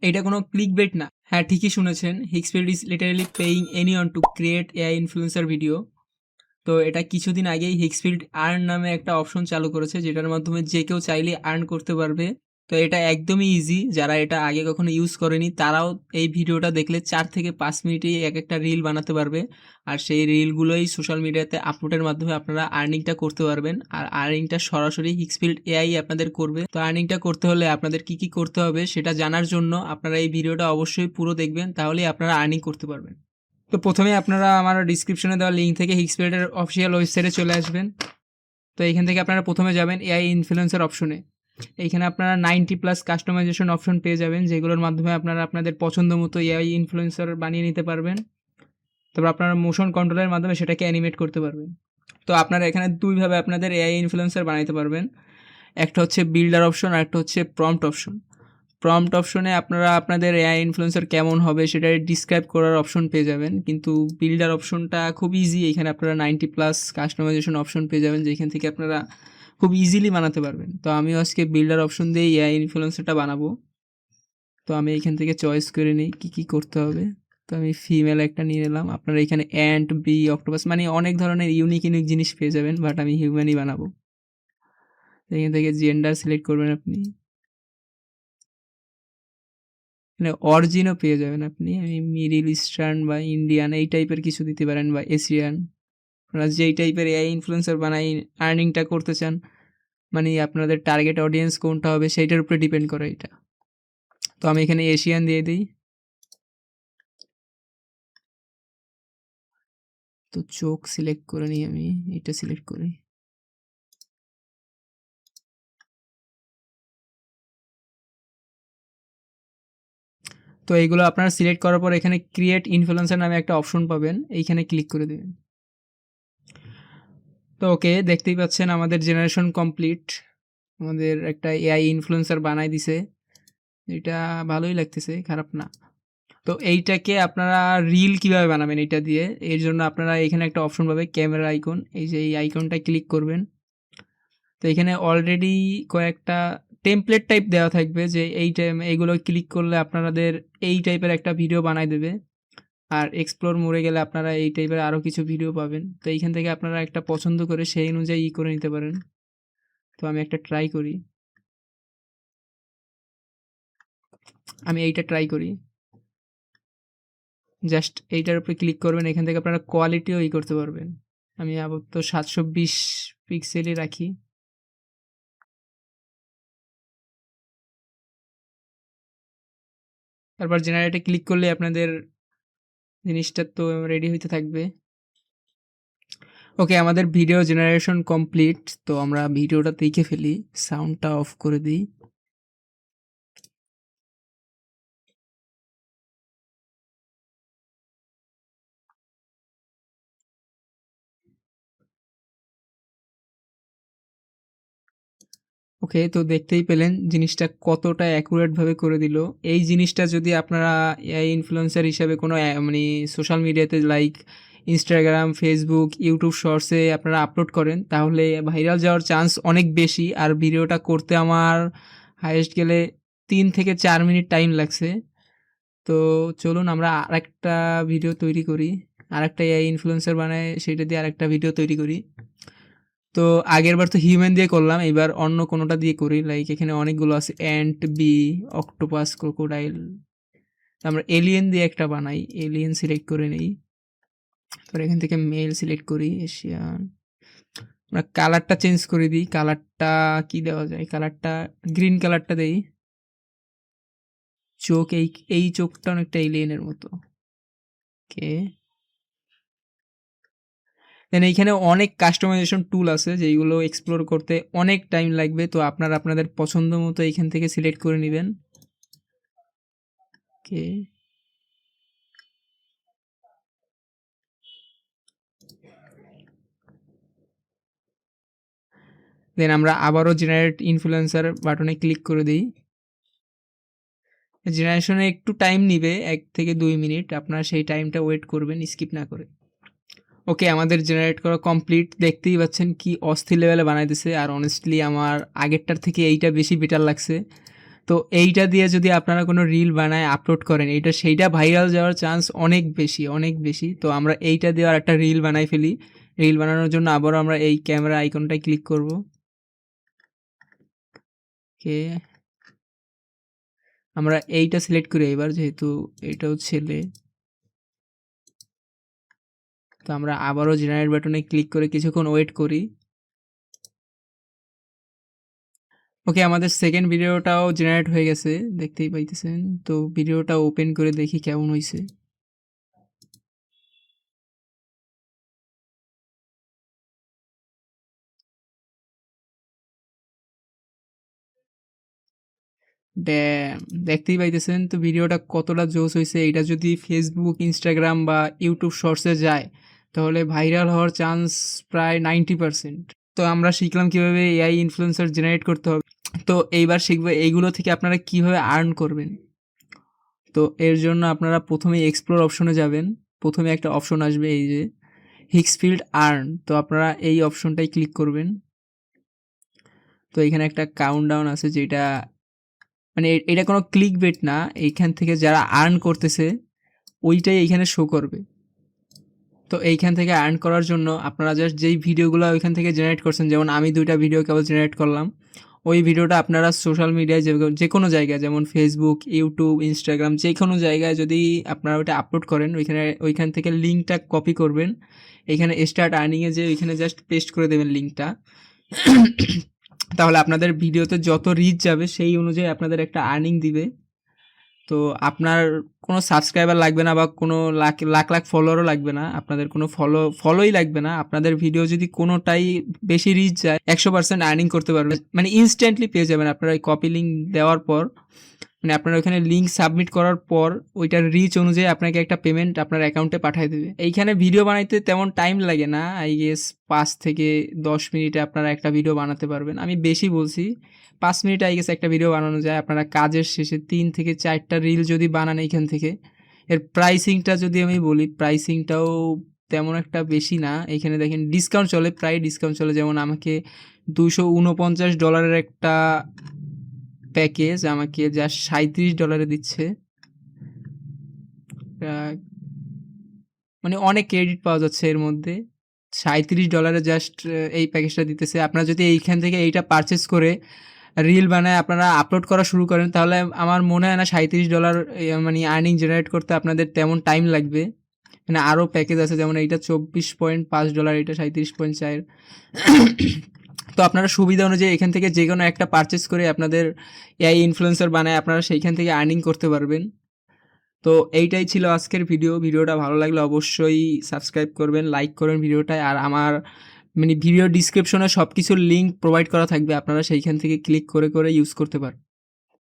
এটা কোনো ক্লিকবেট না। হ্যাঁ, ঠিকই শুনেছেন। Higgsfield is literally paying anyone to create AI influencer video. তো এটা কিছুদিন আগেই হিক্সফিল্ড আর্ন নামে একটা অপশন চালু করেছে, যেটার মাধ্যমে যে কেউ চাইলে আর্ন করতে পারবে। তো এটা একদমই ইজি। যারা এটা আগে কখনো ইউজ করেনি তারাও এই ভিডিওটা দেখলে 4 থেকে 5 মিনিটেই এক একটা রিল বানাতে পারবে। আর সেই রিলগুলোই সোশ্যাল মিডিয়াতে আপলোডের মাধ্যমে আপনারা আর্নিংটা করতে পারবেন। আর আর্নিংটা সরাসরি হিক্সফিল্ড এআই আপনাদের করবে। তো আর্নিংটা করতে হলে আপনাদের কি কি করতে হবে সেটা জানার জন্য আপনারা এই ভিডিওটা অবশ্যই পুরো দেখবেন, তাহলেই আপনারা আর্নিং করতে পারবেন। তো প্রথমে আপনারা আমার ডিসক্রিপশনে দেওয়া লিঙ্ক থেকে হিক্সফিল্ডের অফিসিয়াল ওয়েবসাইটে চলে আসবেন। তো এইখান থেকে আপনারা প্রথমে যাবেন এআই ইনফ্লুয়েন্সার অপশনে। এইখানে আপনারা 90+ কাস্টমাইজেশন অপশন পেয়ে যাবেন, যেগুলোর মাধ্যমে আপনারা আপনাদের পছন্দ মতো এআই ইনফ্লুয়েন্সার বানিয়ে নিতে পারবেন। তারপর আপনারা মোশন কন্ট্রোলের মাধ্যমে সেটাকে অ্যানিমেট করতে পারবেন। তো আপনারা এখানে দুইভাবে আপনাদের এআই ইনফ্লুয়েন্সার বানাইতে পারবেন। একটা হচ্ছে বিল্ডার অপশন আর একটা হচ্ছে প্রম্পট অপশন। প্রম্পট অপশনে আপনারা আপনাদের এআই ইনফ্লুয়েন্সার কেমন হবে সেটা ডিসক্রাইব করার অপশন পেয়ে যাবেন, কিন্তু বিল্ডার অপশনটা খুব ইজি। এখানে আপনারা 90+ কাস্টমাইজেশন অপশন পেয়ে যাবেন, যেখান থেকে আপনারা খুব ইজিলি বানাতে পারবেন। তো আমিও আজকে বিল্ডার অপশন দিয়ে এআই ইনফ্লুয়েন্সারটা বানাবো। তো আমি এখান থেকে চয়েস করে নিই কী কী করতে হবে। তো আমি ফিমেল একটা নিয়ে নিলাম। আপনারা এখানে অ্যান্ট, বি, অক্টোপাস মানে অনেক ধরনের ইউনিক ইউনিক জিনিস পেয়ে যাবেন, বাট আমি হিউম্যানই বানাবো। এখান থেকে জেন্ডার সিলেক্ট করবেন আপনি। মানে অরিজিনও পেয়ে যাবেন আপনি। আমি মিডল ইস্টার্ন বা ইন্ডিয়ান এই টাইপের কিছু দিতে পারেন, বা এশিয়ান। আপনারা যেই টাইপের এআই ইনফ্লুয়েন্সার বানাই আর্নিংটা করতে চান, মানে আপনাদের টার্গেট অডিয়েন্স কোনটা হবে সেইটার উপরে ডিপেন্ড করে এটা। তো আমি এখানে এশিয়ান দিয়ে দিই। তো চোখ সিলেক্ট করে নিই, আমি এটা সিলেক্ট করি। তো এইগুলো আপনারা সিলেক্ট করার পর এখানে ক্রিয়েট ইনফ্লুয়েন্সার নামে একটা অপশন পাবেন, এইখানে ক্লিক করে দেবেন। তো ওকে, দেখতেই পাচ্ছেন আমাদের জেনারেশন কমপ্লিট। আমাদের একটা এআই ইনফ্লুয়েন্সার বানাই দিছে। এটা ভালোই লাগতেছে, খারাপ না। তো এইটাকে আপনারা রিল কিভাবে বানাবেন এটা দিয়ে, এর জন্য আপনারা এখানে একটা অপশন পাবে ক্যামেরা আইকন। এই যে এই আইকনটা ক্লিক করবেন। তো এখানে অলরেডি কয়েকটা টেমপ্লেট টাইপ দেওয়া থাকবে, যে এইগুলো ক্লিক করলে আপনাদের এই টাইপের একটা ভিডিও বানাই দেবে। আর এক্সপ্লোর মোডে গেলে আপনারা এই টাইপের আরও কিছু ভিডিও পাবেন। তো এইখান থেকে আপনারা একটা পছন্দ করে সেই অনুযায়ী করে নিতে পারেন। তো আমি একটা ট্রাই করি, আমি এইটা ট্রাই করি। জাস্ট এইটার উপরে ক্লিক করবেন, এখান থেকে আপনারা কোয়ালিটিও করতে পারবেন। আমি আপাতত 720 পিক্সেলই রাখি। তারপর জেনারেটে ক্লিক করলে আপনাদের জিনিসটা তো রেডি হইতে থাকবে। ওকে, আমাদের ভিডিও জেনারেশন কমপ্লিট। তো আমরা ভিডিওটা দেখে ফেলি, সাউন্ডটা অফ করে দিই। ওকে, তো দেখতেই পেলেন জিনিসটা কতটা অ্যাকুরেটভাবে করে দিল। এই জিনিসটা যদি আপনারা এআই ইনফ্লুয়েন্সার হিসাবে কোনো মানে সোশ্যাল মিডিয়াতে লাইক ইনস্টাগ্রাম, ফেসবুক, ইউটিউব শর্টসে আপনারা আপলোড করেন, তাহলে ভাইরাল যাওয়ার চান্স অনেক বেশি। আর ভিডিওটা করতে আমার হাইয়েস্ট গেলে 3 থেকে 4 মিনিট টাইম লাগছে। তো চলুন আমরা আরেকটা ভিডিও তৈরি করি, আরেকটা এআই ইনফ্লুয়েন্সার বানায় সেটা দিয়ে আরেকটা ভিডিও তৈরি করি। তো আগেরবার তো হিউম্যান দিয়ে করলাম, এবার অন্য কোনোটা দিয়ে করি। লাইক এখানে অনেকগুলো আছে, অ্যান্ট, বি, অক্টোপাস, ক্রোকোডাইল। আমরা এলিয়েন দিয়ে একটা বানাই, এলিয়েন সিলেক্ট করে নেই। তারপর এখান থেকে মেল সিলেক্ট করি, এশিয়ান। আমরা কালারটা চেঞ্জ করে দিই। কালারটা কি দেওয়া যায়, কালারটা গ্রিন কালারটা দেই। চোখ এই চোখটা অনেকটা এলিয়েনের মতো। ওকে, দেন এইখানে অনেক কাস্টমাইজেশন টুল আছে যেইগুলো এক্সপ্লোর করতে অনেক টাইম লাগবে। তো আপনারা আপনাদের পছন্দ মতো এইখান থেকে সিলেক্ট করে নেবেন। ওকে, দেন আমরা আবারও জেনারেট ইনফ্লুয়েন্সার বাটনে ক্লিক করে দিই। জেনারেশনে একটু টাইম নিবে, 1 থেকে 2 মিনিট। আপনারা সেই টাইমটা ওয়েট করবেন স্কিপ না করে। ওকে, আমাদের জেনারেট করা কমপ্লিট। দেখতেই পাচ্ছেন কি অস্থির লেভেলে বানাই দিছে। আর অনেস্টলি আমার আগেরটার থেকে এইটা বেশি বেটার লাগছে। তো এইটা দিয়ে যদি আপনারা কোনো রিল বানায় আপলোড করেন, সেইটা ভাইরাল যাওয়ার চান্স অনেক বেশি, অনেক বেশি। তো আমরা এইটা দিয়ে আরেকটা রিল বানাই ফেলি। রিল বানানোর জন্য আবারও আমরা এই ক্যামেরা আইকনটায় ক্লিক করব। ওকে, আমরা এইটা সিলেক্ট করি এবার, যেহেতু এটাও ছেলে। তো আমরা আবারও জেনারেট বাটনে ক্লিক করে কিছুক্ষণ ওয়েট করি। ওকে, আমাদের সেকেন্ড ভিডিওটাও জেনারেট হয়ে গেছে, দেখতেই পাইতেছেন। তো ভিডিওটা ওপেন করে দেখি কেমন হয়েছে। ড্যাম! দেখতেই পাইতেছেন তো ভিডিওটা কতটা জোস হইছে। এইটা যদি ফেসবুক, ইনস্টাগ্রাম বা ইউটিউব শর্টসে যায়, তাহলে ভাইরাল হওয়ার চান্স প্রায় 90%। তো আমরা শিখলাম কিভাবে এআই ইনফ্লুয়েন্সার জেনারেট করতে হবে। তো এইবার শিখবো এইগুলো থেকে আপনারা কিভাবে আর্ন করবেন। তো এর জন্য আপনারা প্রথমেই এক্সপ্লোর অপশনে যাবেন। প্রথমে একটা অপশন আসবে এই যে হিক্সফিল্ড আর্ন। তো আপনারা এই অপশনটাই ক্লিক করবেন। তো এখানে একটা কাউন্টডাউন আছে, যেটা মানে এটা কোনো ক্লিক বেট না। এইখান থেকে যারা আর্ন করতেছে ওইটাই এইখানে শো করবে। তো এইখান থেকে আর্ন করার জন্য আপনারা জাস্ট যেই ভিডিওগুলো ওইখান থেকে জেনারেট করছেন, যেমন আমি 2টা ভিডিও কেবল জেনারেট করলাম, ওই ভিডিওটা আপনারা সোশ্যাল মিডিয়ায় যে কোনো জায়গায়, যেমন ফেসবুক, ইউটিউব, ইনস্টাগ্রাম, যে কোনো জায়গায় যদি আপনারা ওইটা আপলোড করেন, ওইখান থেকে লিঙ্কটা কপি করবেন। এখানে স্টার্ট আর্নিংয়ে যে ওইখানে জাস্ট পেস্ট করে দেবেন লিঙ্কটা। তাহলে আপনাদের ভিডিওতে যত রিচ যাবে সেই অনুযায়ী আপনাদের একটা আর্নিং দিবে। তো আপনার কোনো সাবস্ক্রাইবার লাগবে না বা কোনো লাখ ফলোয়ারও লাগবে না। আপনাদের কোনো ফলোই লাগবে না। আপনাদের ভিডিও যদি কোনোটাই বেশি রিচ যায়, 100% আর্নিং করতে পারবেন। মানে ইনস্ট্যান্টলি পেয়ে যাবেন আপনারা ওই কপি লিঙ্ক দেওয়ার পর। মানে আপনারা ওইখানে লিঙ্ক সাবমিট করার পর ওইটার রিচ অনুযায়ী আপনাকে একটা পেমেন্ট আপনার অ্যাকাউন্টে পাঠিয়ে দেবে। এইখানে ভিডিও বানাইতে তেমন টাইম লাগে না, আই গেস 5 থেকে 10 মিনিটে আপনারা একটা ভিডিও বানাতে পারবেন। আমি বেশি বলছি, 5 মিনিটে আই গেস একটা ভিডিও বানানো যায়। আপনারা কাজের শেষে 3 থেকে 4টা রিল যদি বানান এইখান থেকে। এর প্রাইসিংটা যদি আমি বলি, প্রাইসিংটাও তেমন একটা বেশি না। এইখানে দেখেন ডিসকাউন্ট চলে, প্রায় ডিসকাউন্ট চলে। যেমন আমাকে $249 একটা প্যাকেজ আমাকে জাস্ট $37 দিচ্ছে। মানে অনেক ক্রেডিট পাওয়া যাচ্ছে এর মধ্যে। $37 জাস্ট এই প্যাকেজটা দিতেছে। আপনারা যদি এইখান থেকে এইটা পারচেজ করে রিল বানায় আপনারা আপলোড করা শুরু করেন, তাহলে আমার মনে হয় না $37 মানে আর্নিং জেনারেট করতে আপনাদের তেমন টাইম লাগবে। মানে আরও প্যাকেজ আছে, যেমন এইটা $24.5, এটা 37.4। তো আপনারা সুবিধা অনুযায়ী এখান থেকে যে কোনো একটা পারচেজ করে আপনাদের এআই ইনফ্লুয়েন্সার বানায় আপনারা সেইখান থেকে আর্নিং করতে পারবেন। তো এইটাই ছিল আজকের ভিডিওটা ভালো লাগলে অবশ্যই সাবস্ক্রাইব করবেন, লাইক করবেন ভিডিওটায়। আর আমার মানে ভিডিও ডিসক্রিপশনে সব কিছুর লিঙ্ক প্রোভাইড করা থাকবে, আপনারা সেইখান থেকে ক্লিক করে ইউজ করতে পারেন।